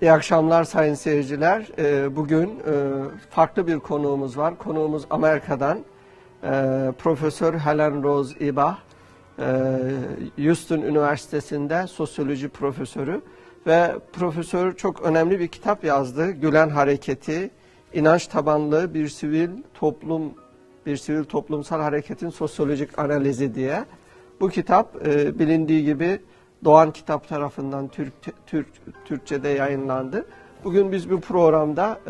İyi akşamlar sayın seyirciler. Bugün farklı bir konuğumuz var. Konuğumuz Amerika'dan Profesör Helen Rose Ibach, Houston Üniversitesi'nde sosyoloji profesörü ve profesör çok önemli bir kitap yazdı. Gülen Hareketi, inanç tabanlı bir sivil toplumsal hareketin sosyolojik analizi diye. Bu kitap bilindiği gibi Doğan Kitap tarafından Türkçe'de yayınlandı. Bugün biz bu programda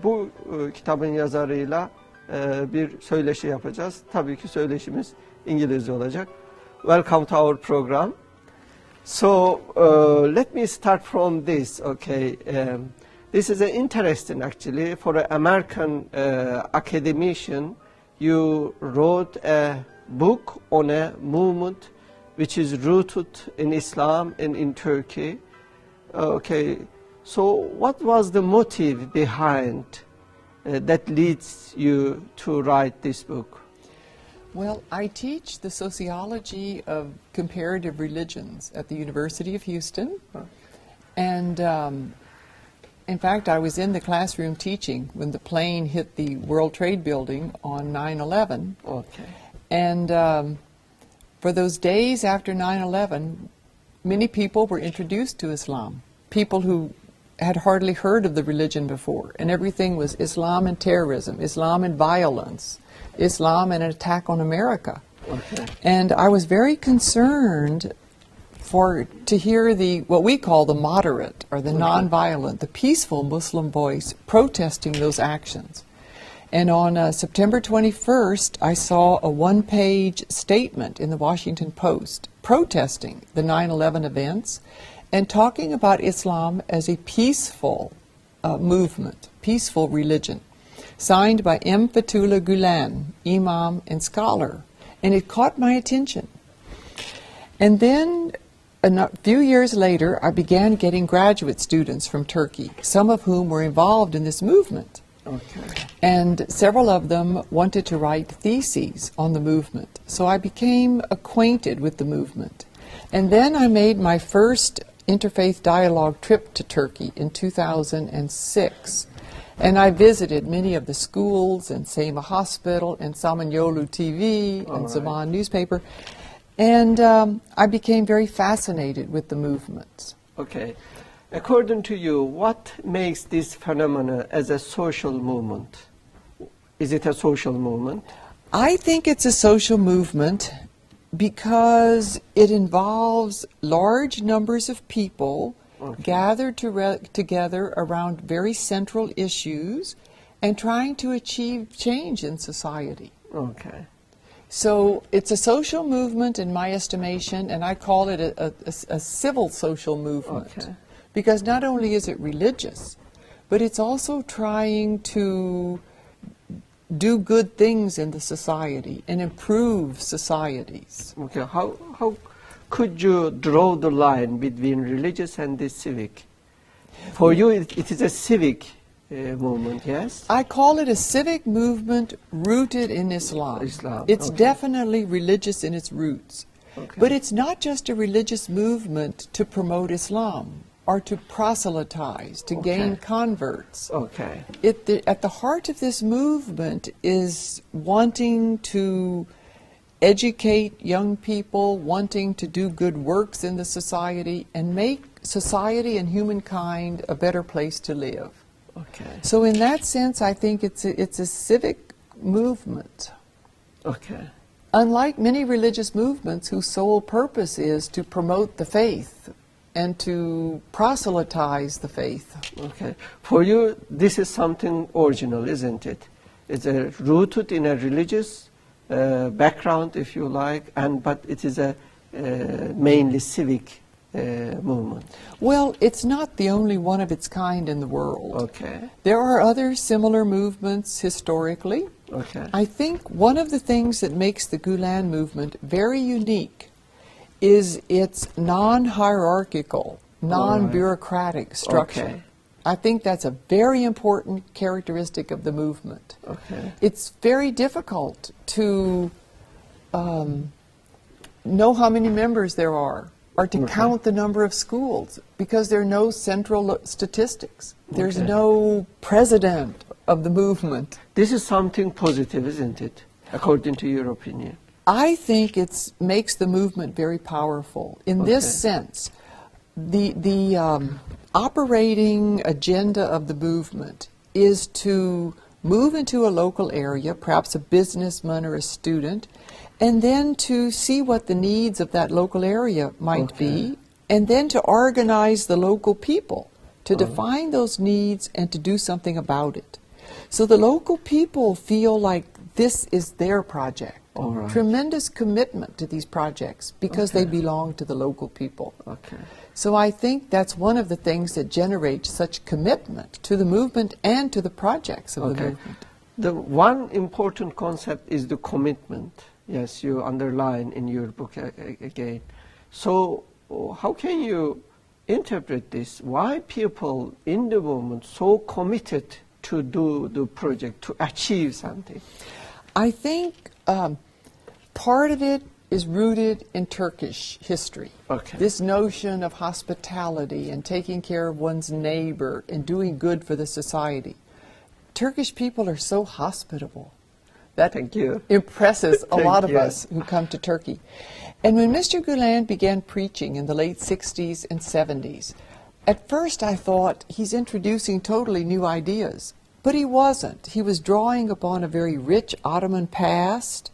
bu kitabın yazarıyla bir söyleşi yapacağız. Tabii ki söyleşimiz İngilizce olacak. Welcome to our program. So let me start from this. Okay, this is interesting actually for an American academician. You wrote a book on a movement which is rooted in Islam and in Turkey. Okay, so what was the motive behind that leads you to write this book? Well, I teach the sociology of comparative religions at the University of Houston. And in fact, I was in the classroom teaching when the plane hit the World Trade Building on 9/11. Okay. And for those days after 9/11, many people were introduced to Islam, people who had hardly heard of the religion before, and everything was Islam and terrorism, Islam and violence, Islam and an attack on America. Okay. And I was very concerned to hear what we call the moderate or the nonviolent, the peaceful Muslim voice protesting those actions. And on September 21st, I saw a one-page statement in the Washington Post protesting the 9/11 events and talking about Islam as a peaceful movement, peaceful religion, signed by M. Fethullah Gulen, imam and scholar. And it caught my attention. And then a few years later, I began getting graduate students from Turkey, some of whom were involved in this movement. Okay. And several of them wanted to write theses on the movement. So I became acquainted with the movement. And then I made my first interfaith dialogue trip to Turkey in 2006. And I visited many of the schools and Sema Hospital and Samanyolu TV and Zaman newspaper. And I became very fascinated with the movements. Okay. According to you, what makes this phenomenon as a social movement? Is it a social movement? I think it's a social movement because it involves large numbers of people gathered together around very central issues and trying to achieve change in society. Okay. So it's a social movement in my estimation, and I call it a civil social movement. Okay. Because not only is it religious, but it's also trying to do good things in the society and improve societies. Okay. How could you draw the line between religious and the civic? For you, it is a civic movement, yes? I call it a civic movement rooted in Islam. It's definitely religious in its roots. Okay. But it's not just a religious movement to promote Islam or to proselytize, to gain converts. Okay. At the heart of this movement is wanting to educate young people, wanting to do good works in the society, and make society and humankind a better place to live. Okay. So in that sense, I think it's a civic movement. Okay. Unlike many religious movements whose sole purpose is to promote the faith and to proselytize the faith. Okay. For you, this is something original, isn't it? It's rooted in a religious background, if you like, but it is a mainly civic movement. Well, it's not the only one of its kind in the world. Okay. There are other similar movements historically. Okay. I think one of the things that makes the Gulen movement very unique is its non-hierarchical, non-bureaucratic structure. Okay. I think that's a very important characteristic of the movement. Okay. It's very difficult to know how many members there are, or to count the number of schools, because there are no central statistics. There's no president of the movement. This is something positive, isn't it, according to your opinion? I think it makes the movement very powerful. In this sense, the operating agenda of the movement is to move into a local area, perhaps a businessman or a student, and then to see what the needs of that local area might be, and then to organize the local people to define those needs and to do something about it. So the local people feel like this is their project. Tremendous commitment to these projects because they belong to the local people. So I think that's one of the things that generates such commitment to the movement and to the projects of the movement. The one important concept is the commitment. Yes, you underline in your book again. So how can you interpret this? Why people in the movement so committed to do the project, to achieve something? I think part of it is rooted in Turkish history. This notion of hospitality and taking care of one's neighbor and doing good for the society. Turkish people are so hospitable. That impresses a lot of us who come to Turkey. And when Mr. Gulen began preaching in the late 60s and 70s, at first I thought he's introducing totally new ideas. But he wasn't. He was drawing upon a very rich Ottoman past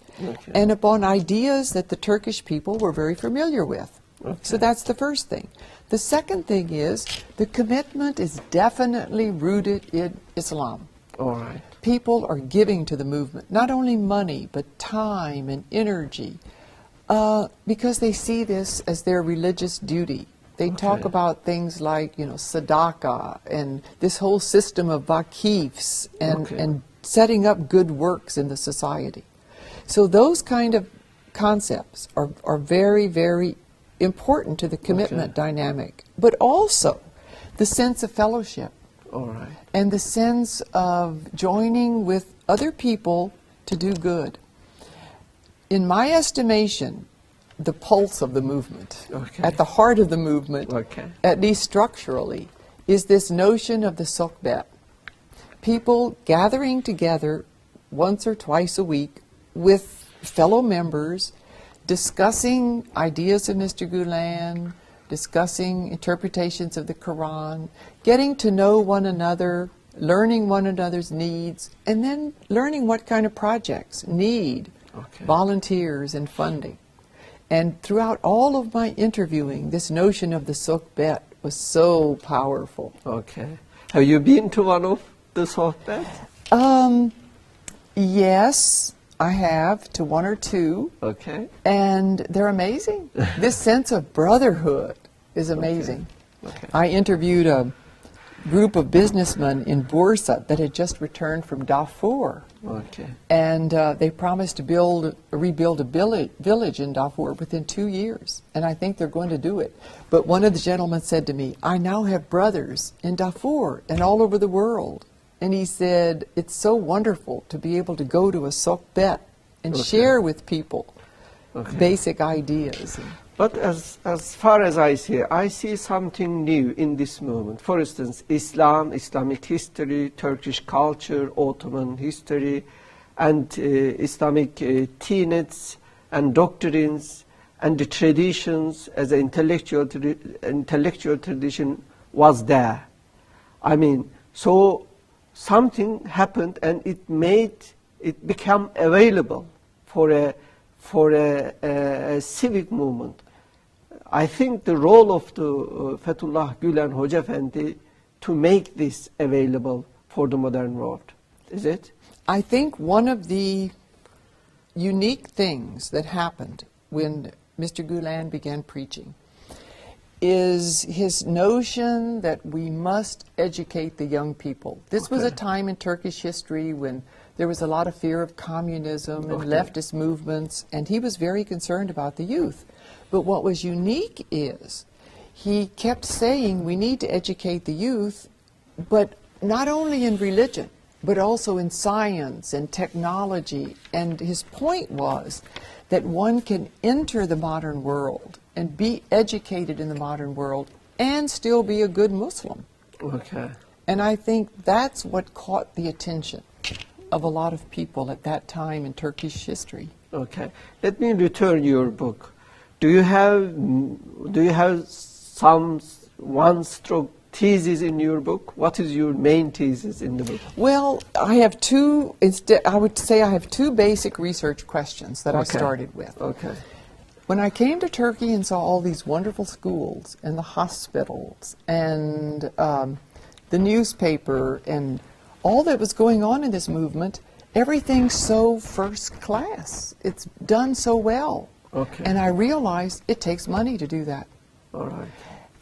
and upon ideas that the Turkish people were very familiar with. So that's the first thing. The second thing is the commitment is definitely rooted in Islam. People are giving to the movement, not only money, but time and energy, because they see this as their religious duty. They talk about things like, sadaqah and this whole system of vakifs and setting up good works in the society. So those kind of concepts are very, very important to the commitment dynamic, but also the sense of fellowship and the sense of joining with other people to do good. In my estimation, the pulse of the movement, at the heart of the movement, at least structurally, is this notion of the sohbet. People gathering together once or twice a week with fellow members, discussing ideas of Mr. Gulen, discussing interpretations of the Quran, getting to know one another, learning one another's needs, and then learning what kind of projects need volunteers and funding. And throughout all of my interviewing, this notion of the sohbet was so powerful. Have you been to one of the sohbet? Yes, I have, to one or two. And they're amazing. This sense of brotherhood is amazing. I interviewed a group of businessmen in Bursa that had just returned from Darfur. And they promised to rebuild a village in Darfur within 2 years. And I think they're going to do it. But one of the gentlemen said to me, I now have brothers in Darfur and all over the world. And he said, it's so wonderful to be able to go to a sohbet and share with people basic ideas. But as far as I see something new in this movement. For instance, Islam, Islamic history, Turkish culture, Ottoman history, and Islamic tenets and doctrines, and the traditions as an intellectual tradition was there. I mean, so something happened and it became available for a civic movement. I think the role of the Fethullah Gulen Hoca Efendi to make this available for the modern world, is it? I think one of the unique things that happened when Mr. Gulen began preaching is his notion that we must educate the young people. This was a time in Turkish history when there was a lot of fear of communism and leftist movements, and he was very concerned about the youth. But what was unique is he kept saying we need to educate the youth, but not only in religion, but also in science and technology. And his point was that one can enter the modern world and be educated in the modern world and still be a good Muslim. Okay. And I think that's what caught the attention of a lot of people at that time in Turkish history. Okay. Let me return your book. Do you have some one-stroke thesis in your book? What is your main thesis in the book? Well, I have two. I would say I have two basic research questions that I started with. Okay. When I came to Turkey and saw all these wonderful schools and the hospitals and the newspaper and all that was going on in this movement, everything's so first class. It's done so well. Okay. And I realized it takes money to do that. All right.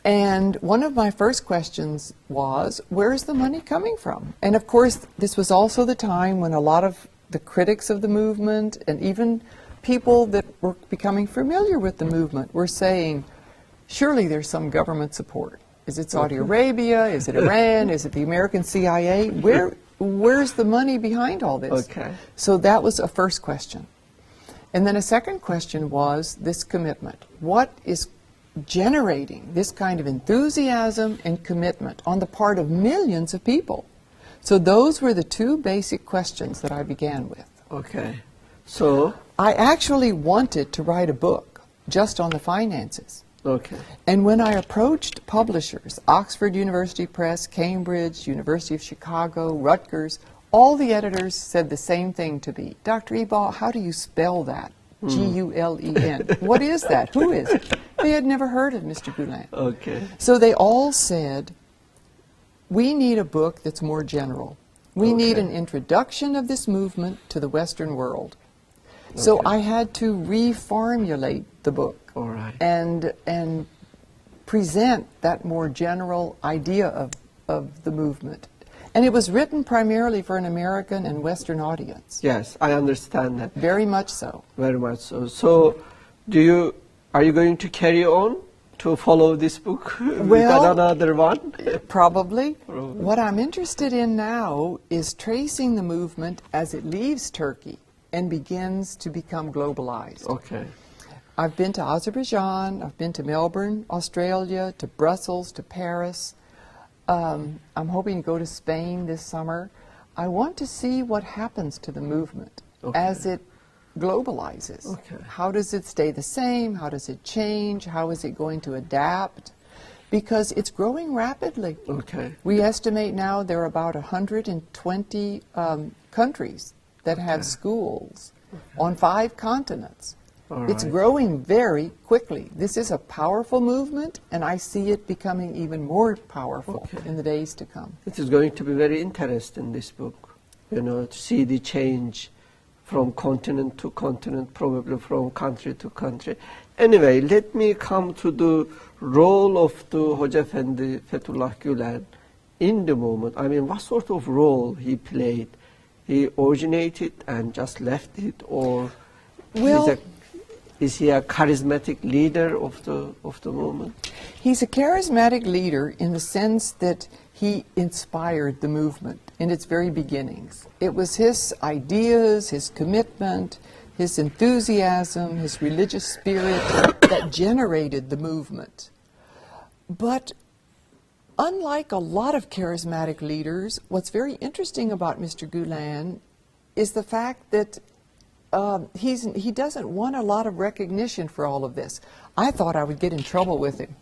And one of my first questions was, where's the money coming from? And of course, this was also the time when a lot of the critics of the movement and even people that were becoming familiar with the movement were saying, surely there's some government support. Is it Saudi Arabia? Is it Iran? Is it the American CIA? Where's the money behind all this? Okay. So that was a first question. And then a second question was this commitment. What is generating this kind of enthusiasm and commitment on the part of millions of people? So those were the two basic questions that I began with. Okay. So I actually wanted to write a book just on the finances. okay. And when I approached publishers, Oxford University Press, Cambridge, University of Chicago, Rutgers, all the editors said the same thing to me. Dr. Ebal, how do you spell that? Gulen. What is that? Who is it? They had never heard of Mr. Gulen. Okay. So they all said, we need a book that's more general. We need an introduction of this movement to the Western world. So I had to reformulate the book. All right. And present that more general idea of the movement. And it was written primarily for an American and Western audience. Yes, I understand that. Very much so. Very much so. So, are you going to carry on to follow this book with another one? Probably. What I'm interested in now is tracing the movement as it leaves Turkey and begins to become globalized. Okay. I've been to Azerbaijan, I've been to Melbourne, Australia, to Brussels, to Paris. I'm hoping to go to Spain this summer. I want to see what happens to the movement as it globalizes. Okay. How does it stay the same? How does it change? How is it going to adapt? Because it's growing rapidly. Okay. We estimate now there are about 120 countries that have schools on 5 continents. It's growing very quickly. This is a powerful movement, and I see it becoming even more powerful in the days to come. It is going to be very interesting, this book, to see the change from continent to continent, probably from country to country. Anyway, let me come to the role of the Hoca Efendi Fethullah Gulen in the movement. I mean, what sort of role he played? He originated and just left it, or is he a charismatic leader of the movement? He's a charismatic leader in the sense that he inspired the movement in its very beginnings. It was his ideas, his commitment, his enthusiasm, his religious spirit that generated the movement. But unlike a lot of charismatic leaders, what's very interesting about Mr. Gulen is the fact that he doesn't want a lot of recognition for all of this. I thought I would get in trouble with him